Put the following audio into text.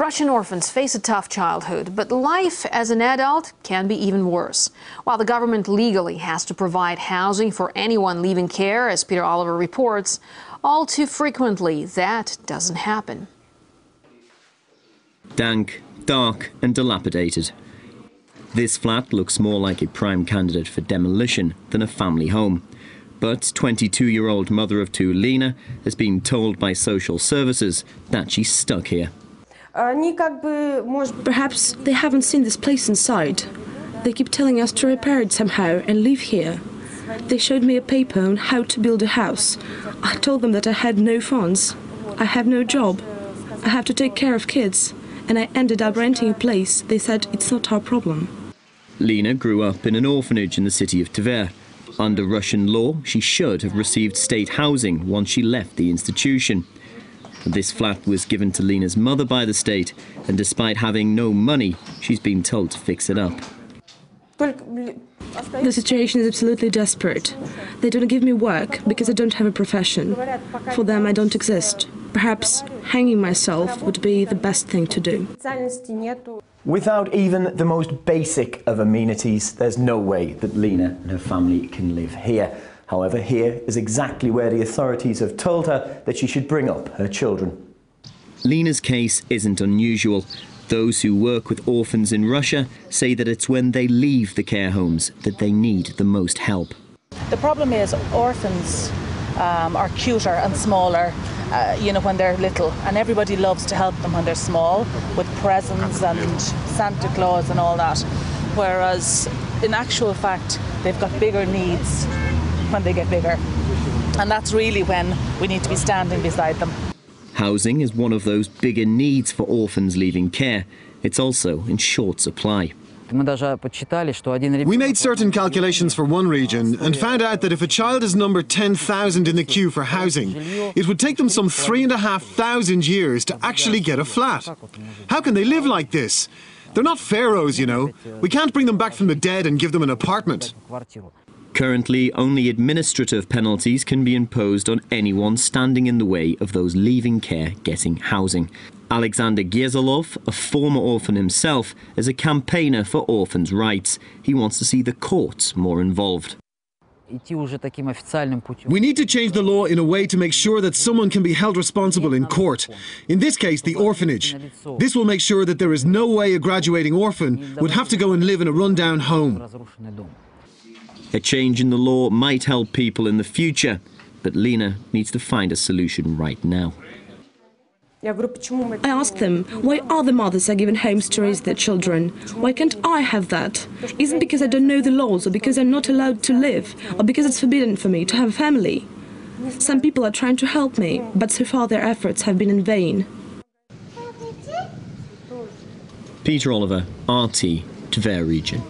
Russian orphans face a tough childhood, but life as an adult can be even worse. While the government legally has to provide housing for anyone leaving care, as Peter Oliver reports, all too frequently that doesn't happen. Dank, dark and dilapidated. This flat looks more like a prime candidate for demolition than a family home. But 22-year-old mother of two, Lena, has been told by social services that she's stuck here. Perhaps they haven't seen this place inside. They keep telling us to repair it somehow and live here. They showed me a paper on how to build a house. I told them that I had no funds. I have no job. I have to take care of kids. And I ended up renting a place. They said it's not our problem. Lena grew up in an orphanage in the city of Tver. Under Russian law, she should have received state housing once she left the institution. This flat was given to Lena's mother by the state, and despite having no money, she's been told to fix it up. The situation is absolutely desperate. They don't give me work because I don't have a profession. For them, I don't exist. Perhaps hanging myself would be the best thing to do. Without even the most basic of amenities, there's no way that Lena and her family can live here. However, here is exactly where the authorities have told her that she should bring up her children. Lena's case isn't unusual. Those who work with orphans in Russia say that it's when they leave the care homes that they need the most help. The problem is orphans are cuter and smaller, when they're little, and everybody loves to help them when they're small with presents and Santa Claus and all that. Whereas in actual fact, they've got bigger needs when they get bigger. And that's really when we need to be standing beside them. Housing is one of those bigger needs for orphans leaving care. It's also in short supply. We made certain calculations for one region and found out that if a child is number 10,000 in the queue for housing, it would take them some 3,500 years to actually get a flat. How can they live like this? They're not pharaohs, you know. We can't bring them back from the dead and give them an apartment. Currently, only administrative penalties can be imposed on anyone standing in the way of those leaving care getting housing. Alexander Giezalov, a former orphan himself, is a campaigner for orphans' rights. He wants to see the courts more involved. We need to change the law in a way to make sure that someone can be held responsible in court. In this case, the orphanage. This will make sure that there is no way a graduating orphan would have to go and live in a rundown home. A change in the law might help people in the future, but Lena needs to find a solution right now. I asked them, why other mothers are given homes to raise their children? Why can't I have that? Is it because I don't know the laws, or because I'm not allowed to live, or because it's forbidden for me to have a family? Some people are trying to help me, but so far their efforts have been in vain. Peter Oliver, RT, Tver region.